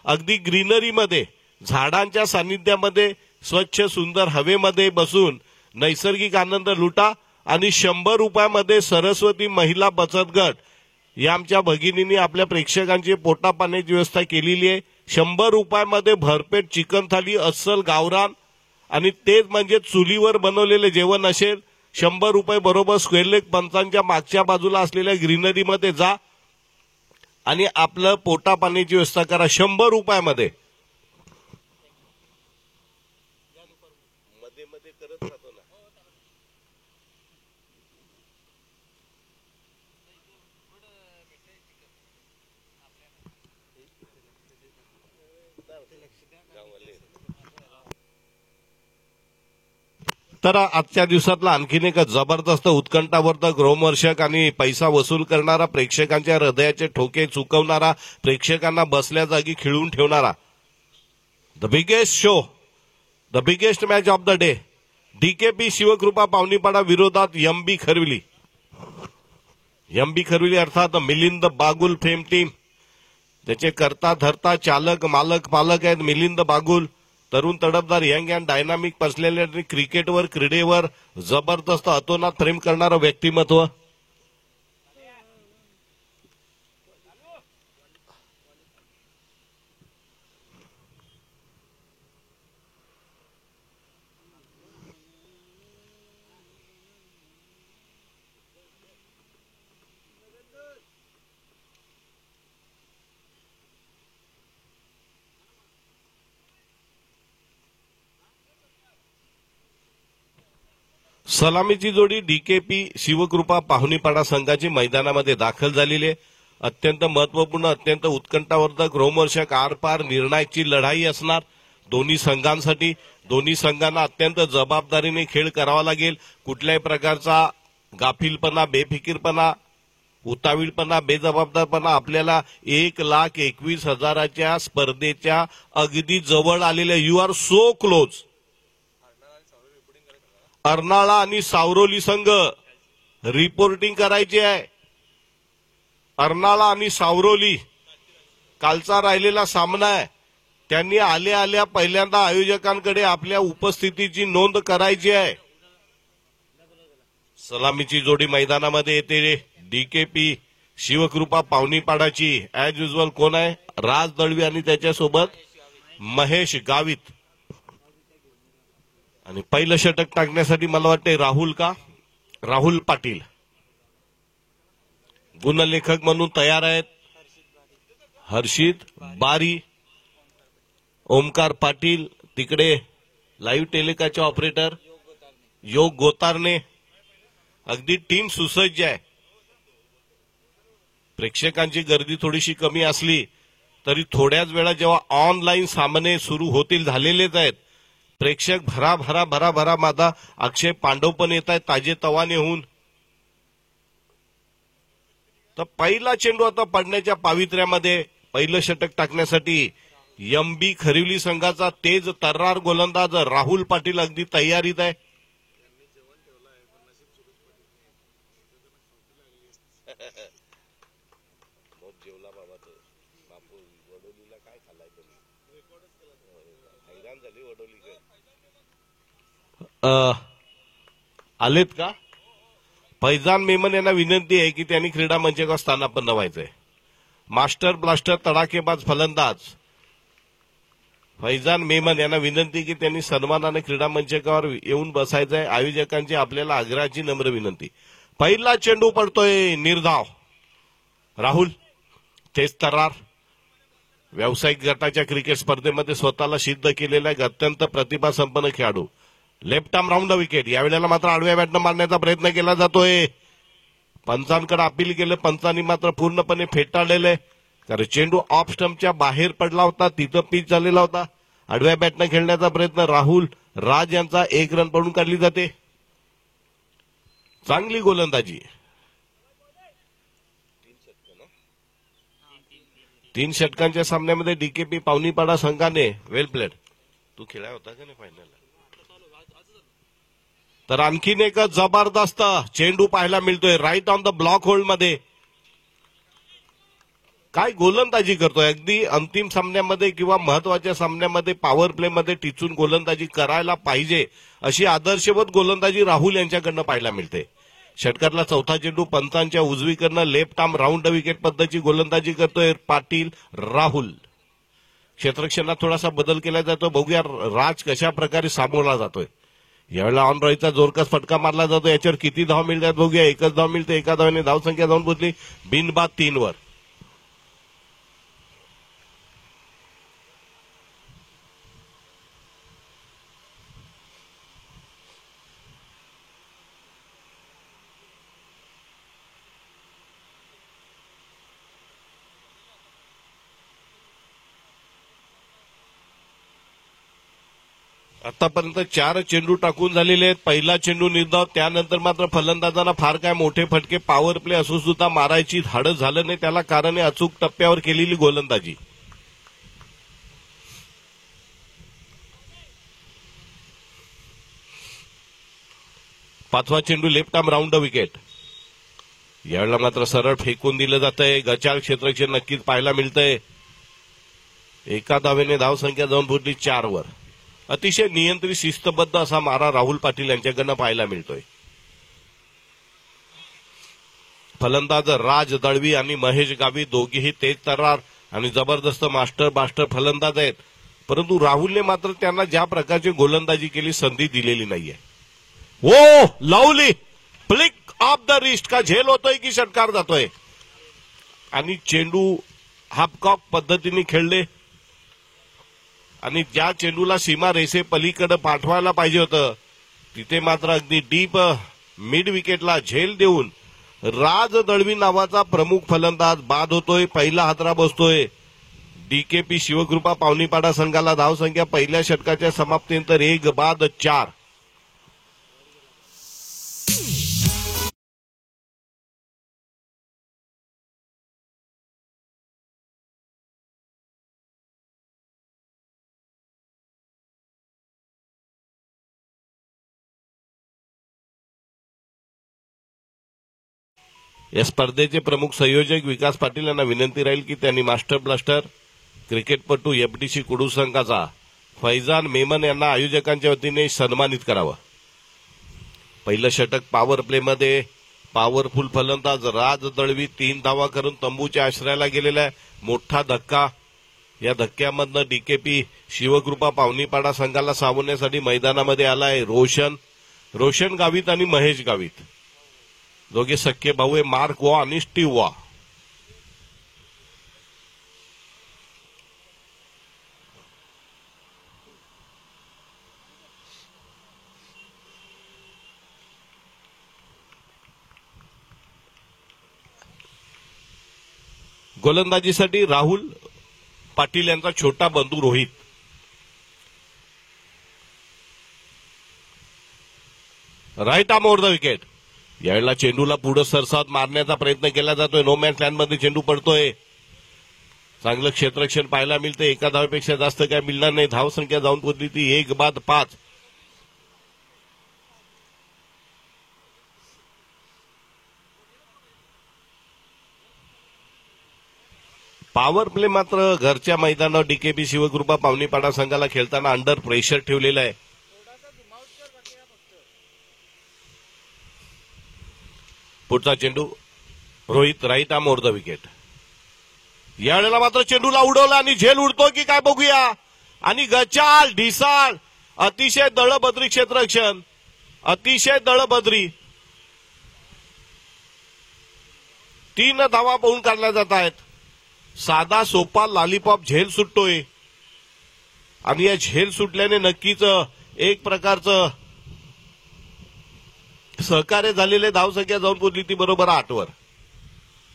अगदी ग्रीनरीमध्ये झाडांच्या सानिध्यामध्ये स्वच्छ सुंदर हवेमध्ये बसून नैसर्गिक आनंद लुटा आणि 100 रुपयामध्ये सरस्वती महिला बचत गट या आमच्या भगिनींनी आपल्या प्रेक्षकांची पोटा पाण्याची व्यवस्था केलेली आहे। 100 रुपयामध्ये भरपेट चिकन थाली अस्सल गावरान आणि तेच म्हणजे चुलीवर बनवलेले जेवण असेल। 100 रुपये बरोबर स्क्वेअर लेग पंचांच्या मागच्या बाजूला असलेल्या ग्रीनरीमध्ये जा आणि आपलं पोटा पाण्याची व्यवस्था करा 100 रुपयामध्ये। तर आजच्या दिवसातला आणखीन एक जबरदस्त उत्कंठावर्धक रोमहर्षक आणि पैसा वसूल करणारा, प्रेक्षकांच्या हृदयाचे ठोके चुकवणारा, प्रेक्षकांना बसल्या जागी खिळून ठेवणारा the biggest show, the biggest match of the day, DKP Shivkrupa Pavanipada विरोधात एमबी खरविली। एमबी खरविली अर्थात मिलिंद बागुल फेम टीम, त्याचे करता धरता चालक मालक पालक आहेत मिलिंद बागुल। तरुण तडफदार यंग अँड डायनामिक पर्सनॅलिटी, क्रिकेटवर क्रीडेवर जबरदस्त अतोनात प्रेम करणारं व्यक्तिमत्व। सलामीची जोडी डीकेपी शिवकृपा पाहुणीपाडा संघाची मैदानामध्ये दाखल झालेली आहे। अत्यंत महत्वपूर्ण, अत्यंत उत्कंठावर्धक, रोमहर्षक, आरपार निर्णायकची लढाई असणार दोन्ही संघांसाठी। दोन्ही संघांना अत्यंत जबाबदारीने खेळ करावा लागेल। कुठल्याही प्रकारचा गाफीलपणा, बेफिकीरपणा, उतावीळपणा, बेजबाबदारपणा आपल्याला 1,21,000च्या स्पर्धेच्या अगदी जवळ आलेल्या, you are so close. Arnala आणि सावरोली संघ रिपोर्टिंग करायची आहे। अर्नाळा आणि सावरोली कालचा राहिलेला सामना आहे, त्यांनी आल्या आल्या पहिल्यांदा आयोजकांकडे आपल्या उपस्थितीची नोंद करायची आहे। सलामीची जोडी मैदानामध्ये येते डीकेपी शिवकृपा पावनीपाडाची। ऍज युजल कोण आहे? राज दळवी आणि त्याच्यासोबत महेश गावित। आणि पहिलं षटक टाकण्यासाठी मला वाटते राहुल पाटील गुणलेखक म्हणून तयार आहेत। हर्षित बारी, ओमकार पाटील, तिकडे लाईव्ह टेलिकास्टचे ऑपरेटर योग गोतारणे। अगदी टीम सुसज्ज आहे। प्रेक्षकांची गर्दी थोडीशी कमी असली तरी थोड्याच वेळा जेव्हा ऑनलाईन सामने सुरू होतील, झालेलेच आहेत, प्रेक्षक भरा भरा भरा भरा माझा अक्षय पांडव पण येत आहेत ताजे तवाने होऊन। तर पहिला चेंडू आता पडण्याच्या पावित्र्यामध्ये, पहिलं षटक टाकण्यासाठी एमबी खरिवली संघाचा तेज तर्रार गोलंदाज राहुल पाटील अगदी तयारीत आहे। आलेत का? फैजान मेमन यांना विनंती आहे की त्यांनी क्रीडा मंचावर स्थानापन्न व्हायचंय। मास्टर ब्लास्टर तडाखेबाज फलंदाज फैजान मेमन यांना विनंती की त्यांनी सन्मानाने क्रीडा मंचावर येऊन बसायचंय। आयोजकांची आपल्याला आग्रहाची नम्र विनंती। पहिला चेंडू पडतोय निर्धाव, राहुल तेज तर्रार, व्यावसायिक गटाच्या क्रिकेट स्पर्धेमध्ये स्वतःला सिद्ध केलेला एक अत्यंत प्रतिभासंपन्न खेळाडू। Left arm round the wicket, यावेळेला मात्र आडव्या बॅटनं मारण्याचा प्रयत्न केला जातोय। पंचांकडे अपील केलं, पंचांनी मात्र पूर्णपणे फेटाळलेले, कारण चेंडू ऑफ स्टंपच्या बाहेर पडला होता, तिथं पिच झालेला होता। आडव्या बॅटनं खेळण्याचा प्रयत्न राहुल राज यांचा 1 रन पडून काढली जाते। चांगली गोलंदाजी, 3 षटकांच्या सामन्यामध्ये डीकेपी पावनीपाडा संघाने वेल प्लेड। तू खेळाय होता का नाही फायनल? तर आणखीन एक जबरदस्त चेंडू पाहायला मिळतोय right on the block hole मध्ये। काय गोलंदाजी करतोय. अगदी अंतिम सामन्यामध्ये किंवा महत्वाच्या सामन्यामध्ये पॉवर प्ले मध्ये टिचून गोलंदाजी करायला पाहिजे अशी आदर्शवत गोलंदाजी राहुल यांच्याकडनं पाहायला मिळते. षटकातला चौथा चेंडू पंचांच्या उजवीकडनं लेफ्ट आर्म राऊंड विकेट पद्धतीची गोलंदाजी करतोय पाटील राहुल. क्षेत्ररक्षणात थोडासा बदल केला जातो. बघूया राज कशा प्रकारे सामोरला जातोय. यावेळेला ऑन रॉयचा जोरकस फटका मारला जातो. याच्यावर किती धाव मिळतात बघूया. एकच धाव मिळते. एका धावाने धावसंख्या जाऊन पोहोचली बिनबाद 3 वर. आतापर्यंत 4 चेंडू टाकून झालेले आहेत. पहिला चेंडू निर्धाव. त्यानंतर मात्र फलंदाजांना फार काय मोठे फटके पॉवर प्ले असून सुद्धा मारायची धाडस झालं नाही. त्याला कारण आहे अचूक टप्प्यावर केलेली गोलंदाजी. पाचवा चेंडू लेफ्ट आर्म राऊंड विकेट. यावेळेला मात्र सरळ फेकून दिलं जातंय. गचाळ क्षेत्ररक्षण नक्कीच पाहायला मिळतंय. एका धावेने धावसंख्या जाऊन पोहोचली 4 वर. अतिशय नियंत्रित शिस्तबद्ध असा मारा राहुल पाटील यांच्याकडनं पाहायला मिळतोय. फलंदाज राज दळवी आणि महेश गावी दोघेही तेज तर्रार आणि जबरदस्त मास्टर फलंदाज आहेत. परंतु राहुलने मात्र त्यांना ज्या प्रकारची गोलंदाजी केली संधी दिलेली नाहीये. ओ लावली फ्लिक ऑफ द रिस्ट. का झेल होतोय की षटकार जातोय. आणि चेंडू हाफकॉक पद्धतीने खेळले आणि ज्या चेंडूला सीमा रेषे पलीकडे पाठवायला पाहिजे होतं तिथे मात्र अगदी डीप मिड विकेटला झेल देऊन राज दळवी नावाचा प्रमुख फलंदाज बाद होतोय. पहिला हादरा बसतोय. डीकेपी शिवकृपा पावनीपाडा संघाला धावसंख्या पहिल्या षटकाच्या समाप्तीनंतर 1-4. या स्पर्धेचे प्रमुख संयोजक विकास पाटील यांना विनंती राहील की त्यांनी मास्टर ब्लास्टर क्रिकेटपटू एफडीसी कुडू संघाचा फैजान मेमन यांना आयोजकांच्या वतीने सन्मानित करावं. पहिलं षटक पॉवर प्लेमध्ये पॉवरफुल फलंदाज राज दळवी 3 धावा करून तंबूच्या आश्रयाला गेलेला आहे. मोठा धक्का. या धक्क्यामधनं डीकेपी शिवकृपा पावनीपाडा संघाला सावरण्यासाठी मैदानामध्ये आलाय रोशन गावित आणि महेश गावित. दोघे सख्खे भाऊ आहे. मार्क वॉ आणि स्टीव्ह वॉ. गोलंदाजीसाठी राहुल पाटील यांचा छोटा बंधू Rohit. Right arm over the wicket. यावेळेला चेंडूला पुढे सरसावत मारण्याचा प्रयत्न केला जातोय. नो मॅन लँडमध्ये चेंडू पडतोय. चांगलं क्षेत्ररक्षण पाहायला मिळतं. एका धावेपेक्षा जास्त काय मिळणार नाही. धावसंख्या जाऊन पोहोचली ती 1-5. पॉवर प्ले मात्र घरच्या मैदानावर डीकेपी शिवकृपा पावनीपाडा संघाला खेळताना अंडर प्रेशर ठेवलेलं आहे. पुढचा चेंडू Rohit right arm over the wicket. यावेळेला मात्र चेंडूला उडवला आणि झेल उडतो की काय बघूया. आणि गचाल ढिसाळ अतिशय दळबद्री क्षेत्ररक्षण. अतिशय दळबद्री. 3 धावा पाहून काढल्या जात आहेत. साधा सोपा लॉलीपॉप झेल सुटतोय आणि या झेल सुटल्याने नक्कीच एक प्रकारचं सहकार्य झालेले. धावसंख्या जाऊन पोहोचली ती बरोबर 8 वर.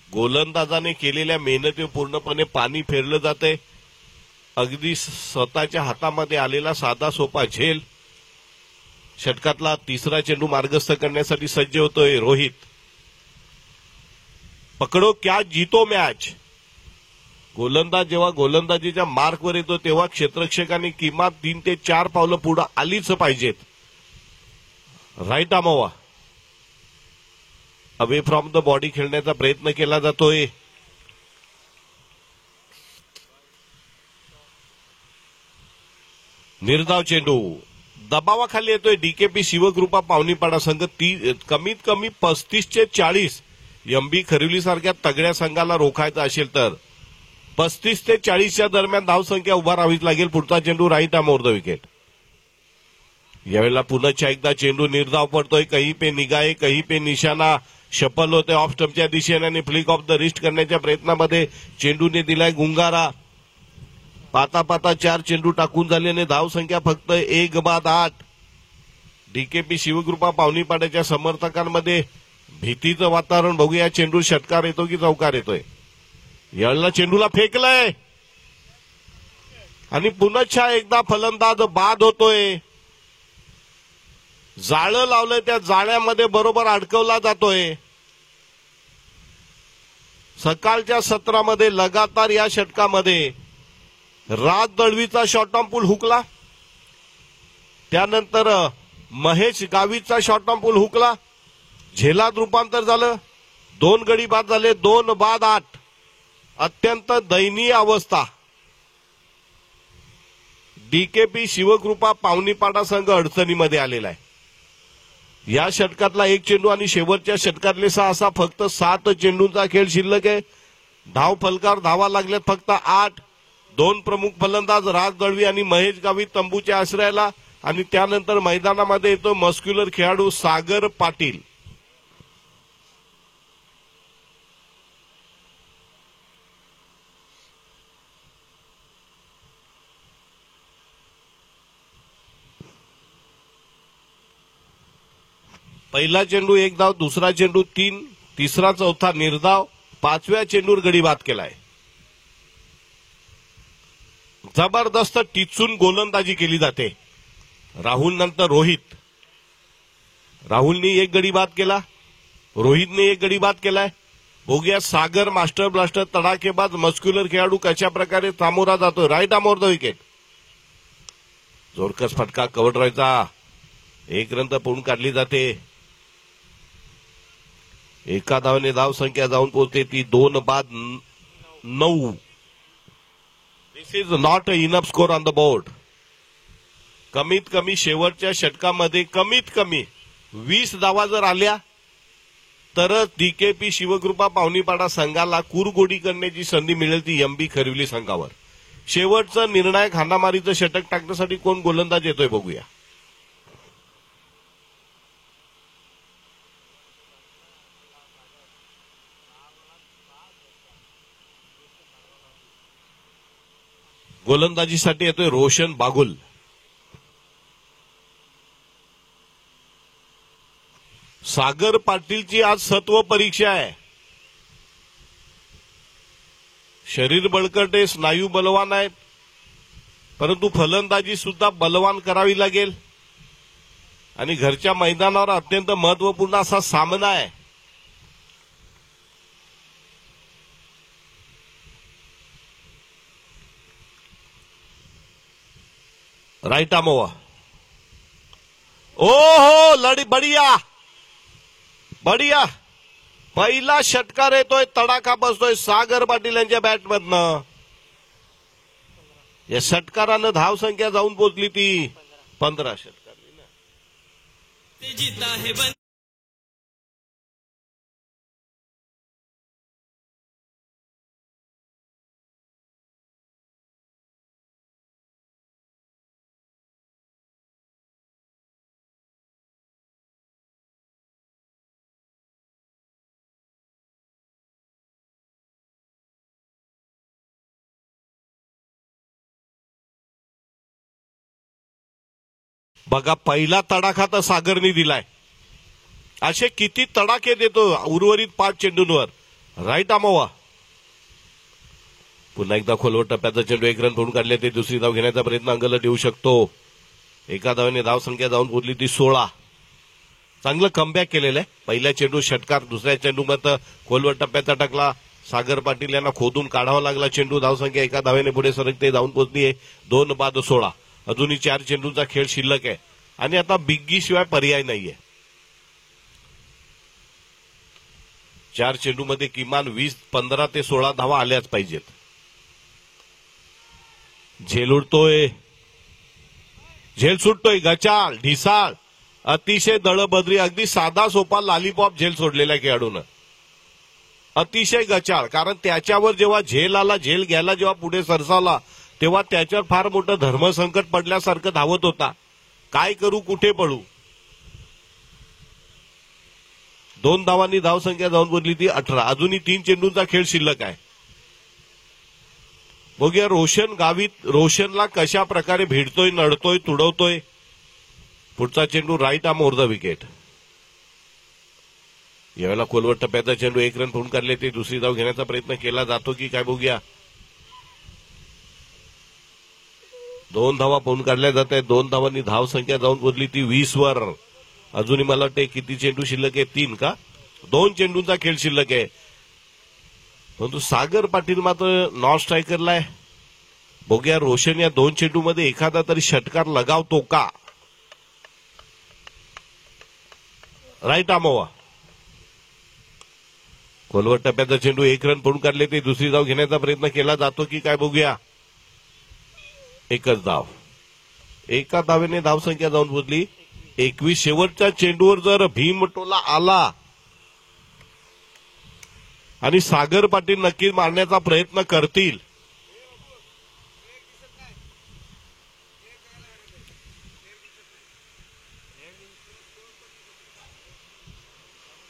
गोलंदाजाने केलेल्या मेहनतीवर पूर्णपणे पाणी फेरलं जाते. अगदी स्वतःच्या हातामध्ये आलेला साधा सोपा झेल. षटकातला तिसरा चेंडू मार्गस्थ करण्यासाठी सज्ज होतोय रोहित. पकडो क्या जीतो मॅच. गोलंदाज जेव्हा गोलंदाजीच्या मार्कवर येतो तेव्हा क्षेत्ररक्षकांनी किमान 3 ते 4 पावलं पुढे आलीच पाहिजेत. Right arm away from the body खेळण्याचा प्रयत्न केला जातोय. निर्धाव चेंडू दबावाखाली येतोय डीकेपी शिवकृपा पावनीपाडा संघ. कमीत कमी 35-40 एमबी खरिवली सारख्या तगड्या संघाला रोखायचं असेल तर 35 ते 40च्या दरम्यान धावसंख्या उभा राहावीच लागेल. पुढचा चेंडू right arm over the wicket. यावेळेला पुन्हा एकदा चेंडू निर्धाव पडतोय. कहीं पे निगाहे कहीं पे निशाणा शफल होते ऑफ स्टंपच्या दिशेने आणि फ्लिक ऑफ द रिस्ट करण्याच्या प्रयत्नामध्ये चेंडूने दिलाय गुंगारा. पाता पाता 4 चेंडू टाकून झाल्याने धावसंख्या फक्त 1-8. डीकेपी शिवकृपा पावनीपाड्याच्या समर्थकांमध्ये भीतीचं वातावरण. बघूया चेंडू षटकार येतो की चौकार येतोय. यावेळेला चेंडूला फेकलंय आणि पुन्हा एकदा फलंदाज बाद होतोय. जाळं लावलंय त्या जाळ्यामध्ये बरोबर अडकवला जातोय. सकाळच्या सत्रामध्ये लगातार या षटकामध्ये राज दळवीचा शॉर्ट ऑन पूल हुकला, त्यानंतर महेश गावीचा शॉर्ट ऑन पूल हुकला, झेलात रूपांतर झालं, 2 गडी बाद झाले, 2-8. अत्यंत दयनीय अवस्था. डीकेपी शिवकृपा पावनीपाडा संघ अडचणीमध्ये आलेला आहे. या षटकातला 1 चेंडू आणि शेवटच्या षटकातले 6 असा फक्त 7 चेंडूंचा खेळ शिल्लक आहे. धाव फलकावर धावा लागल्यात फक्त 8. 2 प्रमुख फलंदाज राज दळवी आणि महेश गावी तंबूच्या आश्रयाला आणि त्यानंतर मैदानामध्ये येतो मस्क्युलर खेळाडू सागर पाटील. पहिला चेंडू 1 धाव, दुसरा चेंडू 3, तिसरा चौथा निर्धाव, 5व्या चेंडूवर गडी बाद केलाय. जबरदस्त टिचून गोलंदाजी केली जाते. राहुल नंतर रोहित. राहुलने 1 गडी बाद केला, रोहितने 1 गडी बाद केलाय. बघूया सागर मास्टर ब्लास्टर तडाखेबाज मस्क्युलर खेळाडू कशा प्रकारे सामोरा जातोय. Right arm over the wicket. जोरकस फटका कव्हर ड्राईव्हचा. 1 रन पळून काढली जाते. एका धावेने धाव संख्या जाऊन पोहोचते ती 2-9. This is not enough score on the board. कमीत कमी शेवटच्या षटकामध्ये कमीत कमी 20 धावा जर आल्या तरच डीकेपी शिवकृपा पावनीपाडा संघाला कुरगोडी करण्याची संधी मिळेल ती एमबी खरिवली संघावर. शेवटचं निर्णायक हाणामारीचं षटक टाकण्यासाठी कोण गोलंदाज येतोय बघूया. गोलंदाजीसाठी येतोय रोशन बागुल. सागर पाटीलची आज सत्व परीक्षा आहे. शरीर बळकट आहे, स्नायू बलवान आहेत, परंतु फलंदाजी सुद्धा बलवान करावी लागेल आणि घरच्या मैदानावर अत्यंत महत्वपूर्ण असा सामना आहे. Right arm over. ओहो लढी बढिया बढिया. पहिला षटकार येतोय, तडाखा बसतोय सागर पाटील यांच्या बॅटमधनं. या षटकारानं धाव संख्या जाऊन पोहोचली ती 15 षटकार. बघा पहिला तडाखा तर सागरनी दिलाय. असे किती तडाखे देतो उर्वरित 5 चेंडूंवर. Right arm over. पुन्हा एकदा खोलवर टप्प्याचा चेंडू 1 रन पळून काढले ते दुसरी धाव घेण्याचा प्रयत्न अंगलट येऊ शकतो. एका धावेने धाव संख्या जाऊन पोहोचली ती 16. चांगलं कमबॅक केलेलं आहे. पहिल्या चेंडू षटकार, दुसऱ्या चेंडू मात्र खोलवर टप्प्याचा टाकला. सागर पाटील यांना खोदून काढावा लागला चेंडू. धाव संख्या एका धावेने पुढे सरकते जाऊन पोहोचली आहे 2-16. अजूनही 4 चेंडूंचा खेळ शिल्लक आहे आणि आता बिग्गी शिवाय पर्याय नाहीये. 4 चेंडूमध्ये किमान 15 ते 16 धावा आल्याच पाहिजेत. झेल उडतोय झेल सुटतोय, गचाळ, ढिसाळ, अतिशय दळबद्री, अगदी साधा सोपा लॉलीपॉप झेल सोडलेल्या खेळाडूनं. अतिशय गचाळ, कारण त्याच्यावर जेव्हा झेल आला, झेल घ्यायला जेव्हा पुढे सरसावला तेव्हा त्याच्यावर फार मोठं धर्मसंकट पडल्यासारखं धावत होता. काय करू, कुठे पळू. 2 धावांनी धावसंख्या जाऊन बोलली ती 18. अजूनही 3 चेंडूंचा खेळ शिल्लक आहे. बघूया रोशन गावित रोशनला कशा प्रकारे भिडतोय, नडतोय, तुडवतोय. पुढचा चेंडू right arm over the wicket. यावेळेला खोलवर टप्प्याचा चेंडू 1 रन पूर्ण काढले, ते दुसरी धाव घेण्याचा प्रयत्न केला जातो की काय बघूया. 2 धावा पूर्ण काढल्या जात आहेत. 2 धावांनी धावसंख्या जाऊन बोलली ती 20 वर. अजूनही मला वाटते किती चेंडू शिल्लक आहे, 3 का 2 चेंडूंचा खेळ शिल्लक आहे. परंतु सागर पाटील मात्र नॉन स्ट्रायकरला आहे. बघूया रोशन या 2 चेंडूमध्ये एखादा तरी षटकार लगावतो का. राईट आमोवा. खोलवर टप्प्याचा चेंडू 1 रन पूर्ण काढले, ते दुसरी धाव घेण्याचा प्रयत्न केला जातो की काय बघूया. एकच धाव. एका धावेने धावसंख्या जाऊन पोहोचली 21. शेवटच्या चेंडूवर जर भीमटोला आला आणि सागर पाटील नक्कीच मारण्याचा प्रयत्न करतील.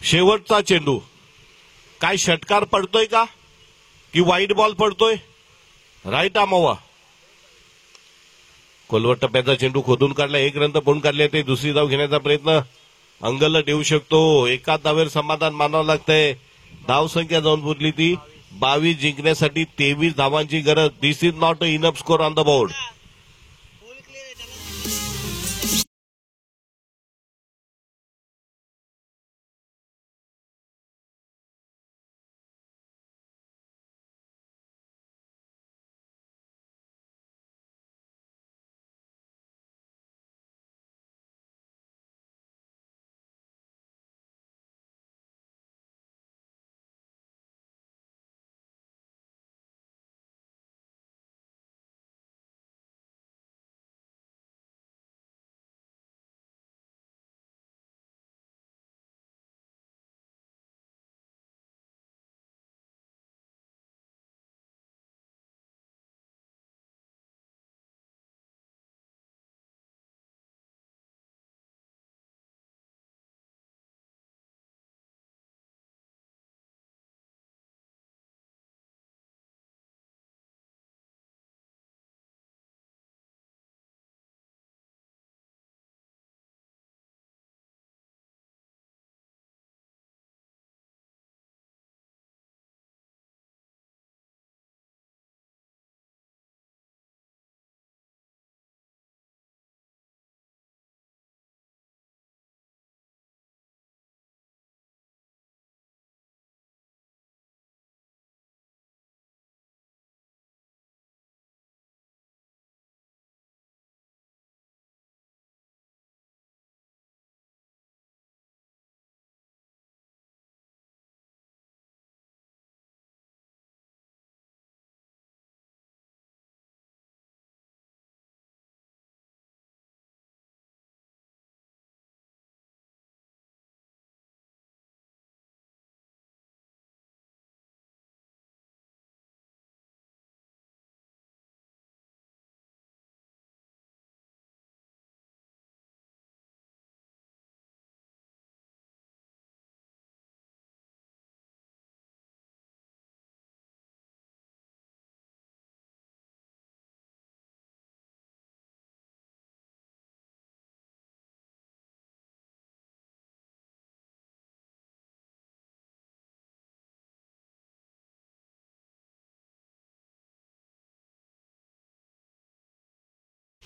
शेवटचा चेंडू, काय षटकार पडतोय का की वाईट बॉल पडतोय. राईट आमोवा. खोलवर टप्प्याचा चेंडू खोदून काढला, 1 रन तर पूर्ण काढले, ते दुसरी धाव घेण्याचा प्रयत्न अंगल देऊ शकतो. एका धावेवर समाधान मानावं लागतंय. धावसंख्या जाऊन पुरली ती 22. जिंकण्यासाठी 23 धावांची गरज. This is not a enough score on the board.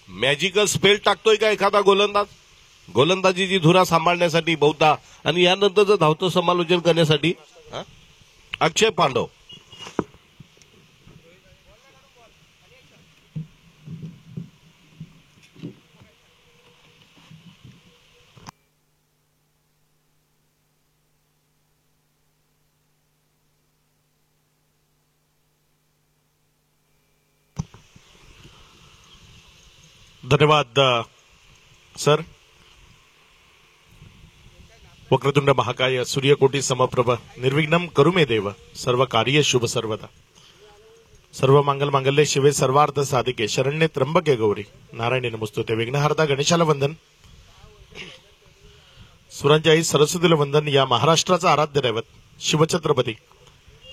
Magical spell टाकतोय का एखादा गोलंदाज. गोलंदाजीची धुरा सांभाळण्यासाठी बहुधा आणि यानंतरचं धावतं समालोचन करण्यासाठी अक्षय पांडव. धन्यवाद सर. वक्रतुंड महाकाय सूर्यकोटी समप्रभ निर्विघ्नं करू मे देव सर्व कार्य शुभ सर्वदा. सर्व मंगल मांगल्ये शिवे सर्वार्थ साधिके शरण्ये त्र्यंबके गौरी नारायणी नमस्तुते. विघ्नहर्ता गणेशाला वंदन. सुरांच्या आई सरस्वतीला वंदन. या महाराष्ट्राचा आराध्य दैवत शिवछत्रपती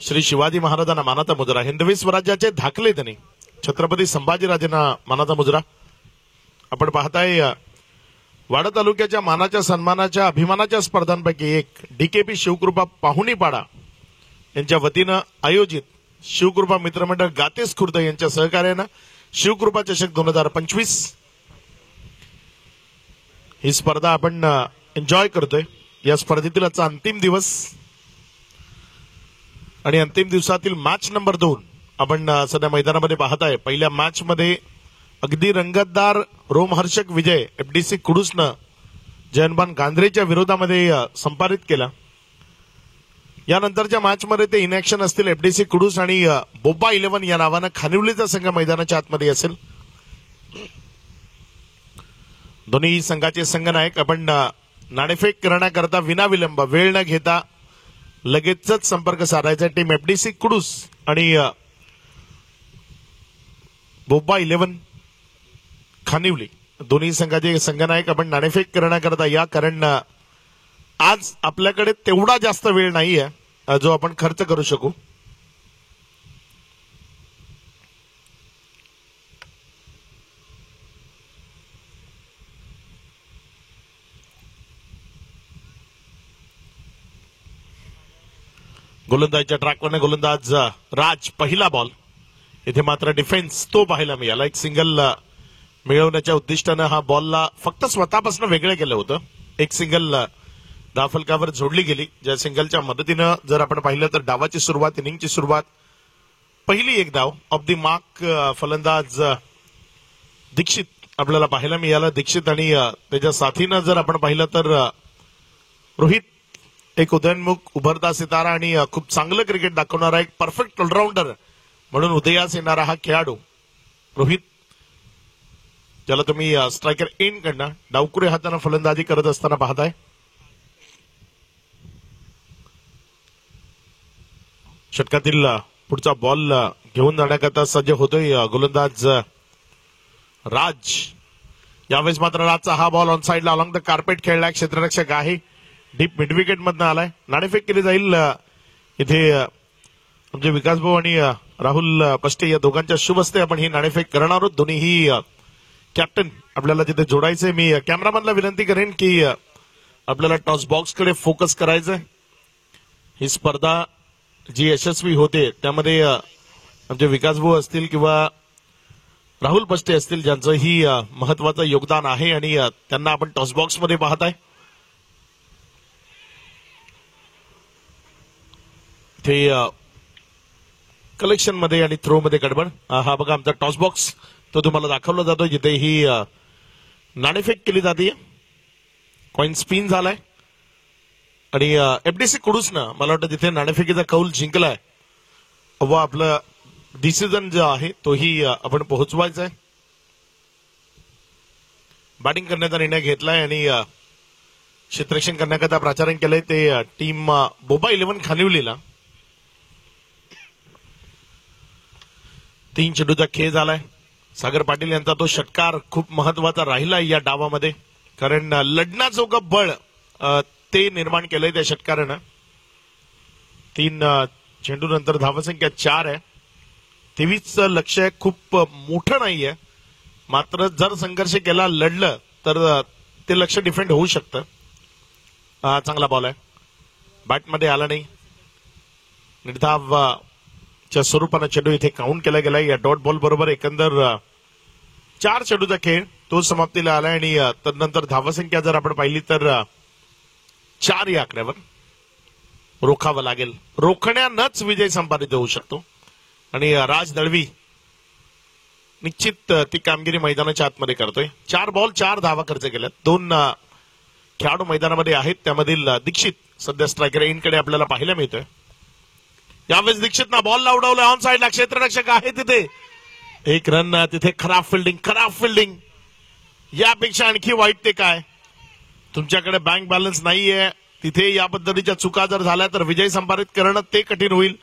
श्री शिवाजी महाराजांना मानाचा मुजरा. हिंदवी स्वराज्याचे धाकले धनी छत्रपती संभाजीराजेंना मानाचा मुजरा. आपण पाहताय वाडा तालुक्याच्या मानाच्या सन्मानाच्या अभिमानाच्या स्पर्धांपैकी एक डीकेपी शिवकृपा पाहुणीपाडा यांच्या वतीनं आयोजित शिवकृपा मित्रमंडळ गातेस खुर्द यांच्या सहकार्यानं शिवकृपा चषक 2025 ही स्पर्धा आपण एन्जॉय करतोय. या स्पर्धेतील आजचा अंतिम दिवस आणि अंतिम दिवसातील मॅच नंबर 2 आपण सध्या मैदानामध्ये पाहताय. पहिल्या मॅच मध्ये अगदी रंगतदार रोमहर्षक विजय एफडीसी कुडूसनं जयनबान गांधरेच्या विरोधामध्ये संपादित केला. यानंतरच्या मॅचमध्ये ते इनॅक्शन असतील एफडीसी कुडूस आणि बोब्बा 11 या नावानं खानिवलीचा संघ मैदानाच्या आतमध्ये असेल. दोन्ही संघाचे संघनायक आपण नाणेफेक करण्याकरता विनाविलंब वेळ न घेता लगेचच संपर्क साधायचा. टीम एफडीसी कुडूस आणि बोब्बा 11 खानिवली दोन्ही संघाचे संघनायक आपण नाणेफेक करण्याकरता या. कारण आज आपल्याकडे तेवढा जास्त वेळ नाहीये जो आपण खर्च करू शकू. गोलंदाजीच्या ट्रॅकवरने गोलंदाज राज पहिला बॉल. इथे मात्र डिफेन्स तो पाहायला मिळाला. एक सिंगल मिळवण्याच्या उद्दिष्टानं हा बॉलला फक्त स्वतःपासून वेगळं केलं होतं. एक सिंगल धावफलकावर जोडली गेली ज्या सिंगलच्या मदतीनं जर आपण पाहिलं तर डावाची सुरुवात इनिंगची सुरुवात पहिली एक धाव ऑफ द मार्क फलंदाज दीक्षित आपल्याला पाहायला मिळाला. दीक्षित आणि त्याच्या साथीनं जर आपण पाहिलं तर रोहित एक उदयनमुख उभरता सितारा आणि खूप चांगलं क्रिकेट दाखवणारा एक परफेक्ट ऑलराऊंडर म्हणून उदयास येणारा हा खेळाडू रोहित ज्याला तुम्ही स्ट्रायकर इन कडनं डावकुरे हाताने फलंदाजी करत असताना पाहताय. षटकातील पुढचा बॉल घेऊन जाण्याकरता सज्ज होतोय गोलंदाज राज. यावेळेस मात्र राजचा हा बॉल ऑन साइडला अलॉंग द कार्पेट खेळलाय. क्षेत्ररक्षक आहे डीप मिड विकेट मधनं आलाय. नाणेफेक केली जाईल. इथे आमचे विकास भाऊ आणि राहुल पष्टे या दोघांच्या शुभ हस्ते आपण ही नाणेफेक करणार आहोत. दोन्हीही कॅप्टन आपल्याला तिथे जोडायचंय. मी कॅमेरामॅनला विनंती करेन की आपल्याला टॉस बॉक्स कडे फोकस करायचंय. ही स्पर्धा जी यशस्वी होते त्यामध्ये आमचे विकास भाऊ असतील किंवा राहुल पष्टे असतील ज्यांचं ही महत्वाचं योगदान आहे आणि त्यांना आपण टॉस बॉक्स मध्ये पाहताय. ते कलेक्शन मध्ये आणि थ्रो मध्ये गडबड. हा बघा आमचा टॉस बॉक्स तो तुम्हाला दाखवला जातो जिथे ही नाणेफेक केली जाते. कॉइन स्पिन झालाय आणि एफडीसी कुडूसनं मला वाटतं तिथे नाणेफेकीचा कौल जिंकलाय व आपलं डिसिजन जो आहे तोही आपण पोहोचवायचा आहे. बॅटिंग करण्याचा निर्णय घेतलाय आणि क्षेत्ररक्षण करण्याकरता प्राचारण केलंय ते टीम बोब्बा 11 खानिवलीला. 3 चेंडूचा खेळ झालाय. सागर पाटील यांचा तो षटकार खूप महत्वाचा राहिला या डावामध्ये कारण लढण्याजोगं बळ ते निर्माण केलंय त्या षटकारानं. 3 चेंडू नंतर धावसंख्या 4 आहे. 23 लक्ष्य खूप मोठं नाहीये मात्र जर संघर्ष केला लढलं तर ते लक्ष्य डिफेंड होऊ शकतं. चांगला बॉल आहे. बॅटमध्ये आला नाही. निर्धाव च्या स्वरूपानं चेंडू इथे काउंट केला गेलाय. या डॉट बॉल बरोबर एकंदर 4 चेंडूचा खेळ तो समाप्तीला आलाय आणि तदनंतर धावसंख्या जर आपण पाहिली तर 4 या आकड्यावर रोखावं लागेल. रोखण्यानंच विजय संपादित होऊ शकतो आणि राज दळवी निश्चित ती कामगिरी मैदानाच्या आतमध्ये करतोय. 4 बॉल 4 धावा खर्च केल्यात. 2 खेळाडू मैदानामध्ये आहेत त्यामधील दीक्षित सध्या स्ट्रायकर इनकडे आपल्याला पाहायला मिळतोय. यावेळेस दीक्षितनं बॉलला उडवलं ऑन साइडला. क्षेत्ररक्षक आहे तिथे. 1 रन तिथे खराब फिल्डिंग यापेक्षा आणखी वाईट ते काय? तुमच्याकडे बँक बॅलन्स नाहीये, तिथे या पद्धतीच्या चुका जर झाल्या तर विजय संपादित करणं ते कठीण होईल.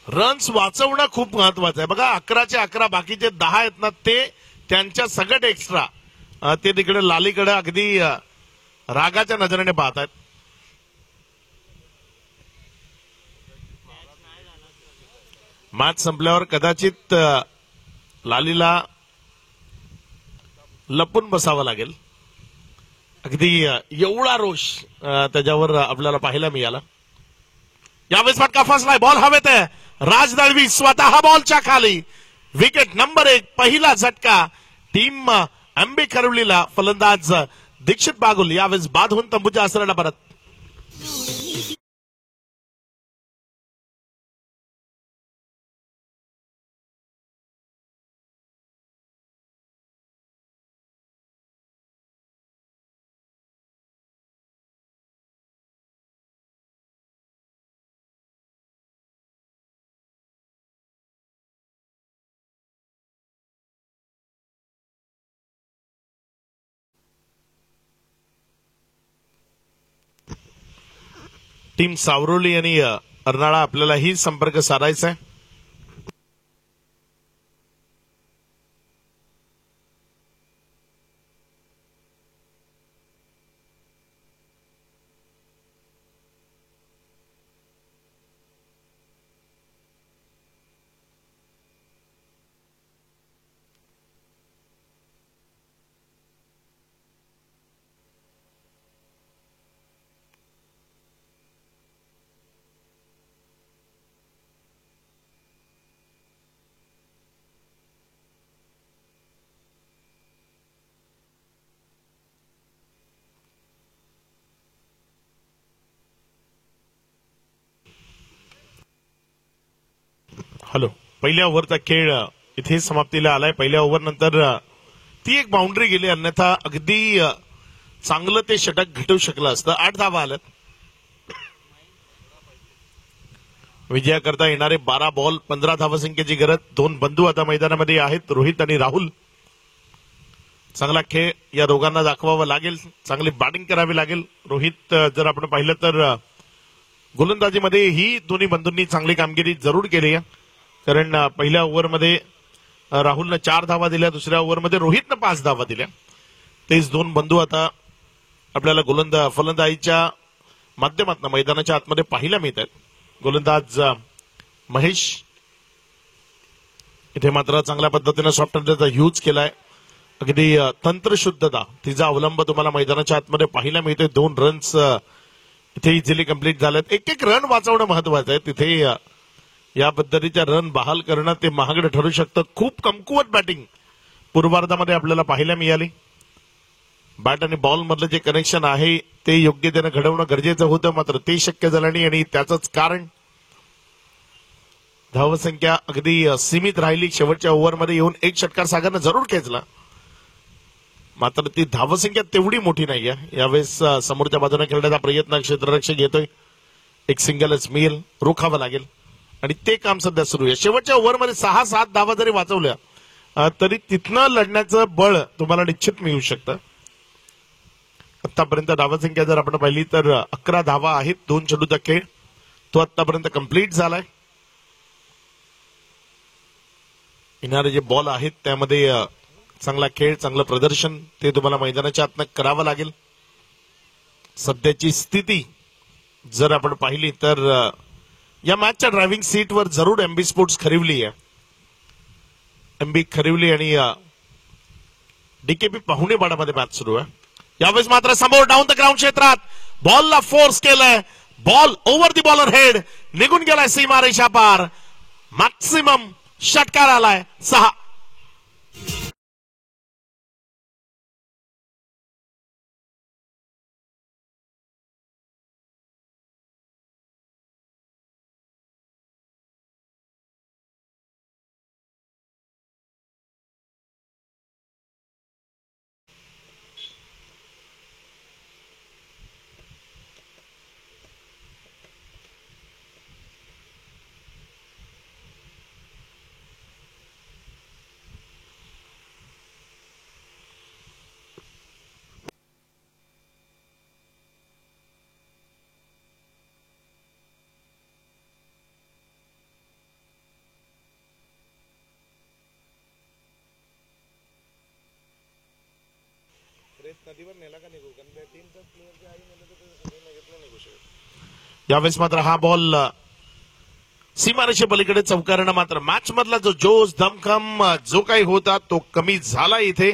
रन्स वाचवणं खूप महत्वाचं आहे. बघा 11चे 11 बाकीचे 10 आहेत ना, ते त्यांच्या सगळ्यात एक्स्ट्रा ते तिकडे लालीकडे अगदी रागाच्या नजरेने पाहत आहेत. मॅच संपल्यावर कदाचित लालीला लपून बसावं लागेल. अगदी एवढा रोष त्याच्यावर आपल्याला पाहायला मिळाला. यावेळेस फटका फसलाय, बॉल हवेत आहे. राज दळवी स्वतः बॉलच्या खाली. विकेट नंबर 1, पहिला झटका टीम आंबे खरवलीला. फलंदाज दीक्षित बागुल यावेळेस बाद होऊन तंबूच्या आसराला परत. टीम सावरोली आणि अर्नाळा आपल्याला ही संपर्क साधायचा आहे. हॅलो, पहिल्या ओव्हरचा खेळ इथे समाप्तीला आलाय. पहिल्या ओव्हर नंतर ती एक बाउंड्री गेली, अन्यथा अगदी चांगलं ते षटक घटू शकलं असतं. 8 धावा आल्यात. विजयाकरता येणारे 12 बॉल, 15 धावसंख्येची गरज. 2 बंधू आता मैदानामध्ये आहेत, रोहित आणि राहुल. चांगला खेळ या दोघांना दाखवावा लागेल, चांगली बॅटिंग करावी लागेल. रोहित जर आपण पाहिलं तर गोलंदाजीमध्ये ही दोन्ही बंधूंनी चांगली कामगिरी जरूर केली आहे. कारण पहिल्या ओव्हरमध्ये राहुलनं 4 धावा दिल्या, दुसऱ्या ओव्हरमध्ये रोहितनं 5 धावा दिल्या. तेच 2 बंधू आता आपल्याला फलंदाजीच्या माध्यमातून मैदानाच्या आतमध्ये पाहायला मिळत आहेत. गोलंदाज महेश इथे मात्र चांगल्या पद्धतीने सॉफ्ट हँडचा यूज केलाय. अगदी तंत्रशुद्धता तिचा अवलंब तुम्हाला मैदानाच्या आतमध्ये पाहायला मिळतोय. 2 रन्स इथे इझिली कंप्लीट झालेत. एक रन वाचवणं महत्वाचं आहे. तिथे या पद्धतीच्या रन बहाल करणं ते महागडं ठरू शकतं. खूप कमकुवत बॅटिंग पूर्वार्धामध्ये आपल्याला पाहायला मिळाली. बॅट आणि बॉल मधलं जे कनेक्शन आहे ते योग्यतेनं घडवणं गरजेचं होतं, मात्र ते शक्य झालं नाही. आणि त्याचंच कारण धावसंख्या अगदी सीमित राहिली. शेवटच्या ओव्हरमध्ये येऊन एक षटकार सागरनं जरूर खेचला, मात्र ती धावसंख्या तेवढी मोठी नाहीये. यावेळेस समोरच्या बाजूने खेळण्याचा प्रयत्न क्षेत्ररक्षक घेतोय. एक सिंगलच मिळेल, रोखावं लागेल आणि ते काम सध्या सुरू आहे. शेवटच्या ओव्हरमध्ये 6-7 धावा जरी वाचवल्या तरी तिथनं लढण्याचं बळ तुम्हाला निश्चित मिळू शकतं. आतापर्यंत धावसंख्या जर आपण पाहिली तर 11 धावा आहेत. 2 चेंडूचा खेळ तो आतापर्यंत कंप्लीट झालाय. येणारे जे बॉल आहेत त्यामध्ये चांगला खेळ, चांगलं प्रदर्शन ते तुम्हाला मैदानाच्या आतनं करावं लागेल. सध्याची स्थिती जर आपण पाहिली तर या मॅचच्या ड्रायव्हिंग सीटवर जरूर एमबी स्पोर्ट्स खरिवली आहे. एमबी खरिवली आणि डीकेपी पाहुणेपाडामध्ये मॅच सुरू आहे. यावेळेस मात्र समोर डाऊन द ग्राउंड क्षेत्रात बॉलला फोर्स केलंय. बॉल ओव्हर दी बॉलर हेड निघून गेलाय सीमा रेषा पार. मॅक्सिमम षटकार आलाय 6. यावेळेस मात्र हा बॉल सीमारेषे पलीकडे चौकारणं मात्र मॅच मधला जो जोश धमखम जो काही होता तो कमी झाला इथे,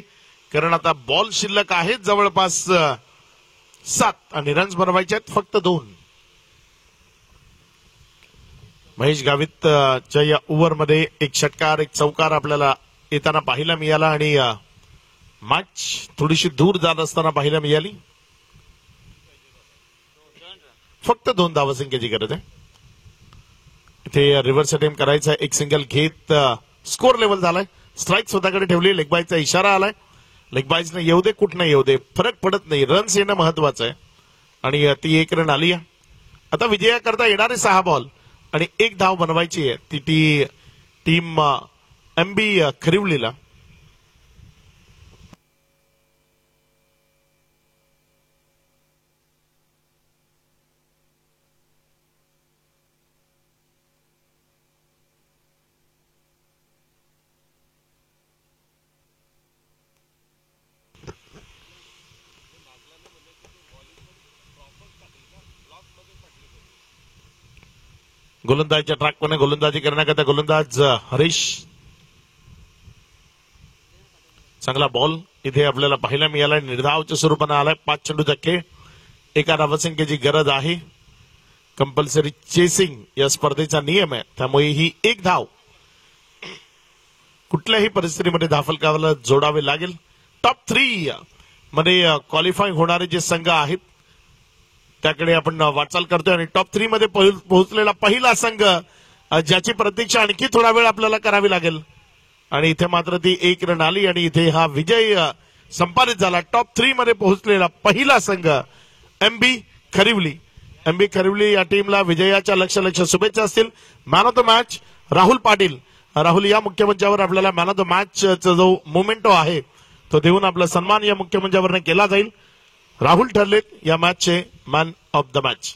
कारण आता बॉल शिल्लक आहेत जवळपास 7 आणि रन्स बनवायचे आहेत फक्त 2. महेश गावितच्या या ओव्हरमध्ये एक षटकार एक चौकार आपल्याला येताना पाहायला मिळाला आणि मॅच थोडीशी दूर जात असताना पाहायला मिळाली. फक्त 2 धावसंख्येची गरज आहे. इथे रिव्हर्स अटेम्प्ट करायचा, एक सिंगल घेत स्कोर लेवल झालाय. स्ट्राईक स्वतःकडे ठेवली, लेग बायचा इशारा आलाय. लेग बायजने येऊ दे कुठं येऊ दे फरक पडत नाही, रन्स येणं महत्वाचं आहे आणि ती 1 रन आली आहे. आता विजयाकरता येणारे 6 बॉल आणि 1 धाव बनवायची आहे ती टीम MB खरिवलीला. गोलंदाजच्या ट्रॅकमध्ये गोलंदाजी करण्याकरता गोलंदाज हरीश. चांगला बॉल इथे आपल्याला पाहायला मिळाला, निर्धावच्या स्वरूपानं आलाय. 5 चेंडू धक्के, 1 धावसंख्येची गरज आहे. कंपल्सरी चेसिंग या स्पर्धेचा नियम आहे, त्यामुळे ही 1 धाव कुठल्याही परिस्थितीमध्ये धावफलकाला जोडावे लागेल. टॉप 3 मध्ये क्वालिफाय होणारे जे संघ आहेत त्याकडे आपण वाटचाल करतोय आणि टॉप 3 मध्ये पोहोचलेला पहिला संघ ज्याची प्रतीक्षा आणखी थोडा वेळ आपल्याला करावी लागेल आणि इथे मात्र ती 1 रन आली आणि इथे हा विजय संपादित झाला. टॉप 3 मध्ये पोहोचलेला पहिला संघ MB खरिवली. MB खरिवली या टीमला विजयाच्या लक्ष शुभेच्छा असतील. Man of the match Rahul Patil. Rahul या मुख्य मंचावर आपल्याला मॅन ऑफ द मॅचचा जो मोमेंटो आहे तो देऊन आपला सन्मान या मुख्य मंचावर केला जाईल. राहुल ठरलेत या मॅचचे मॅन ऑफ द मॅच.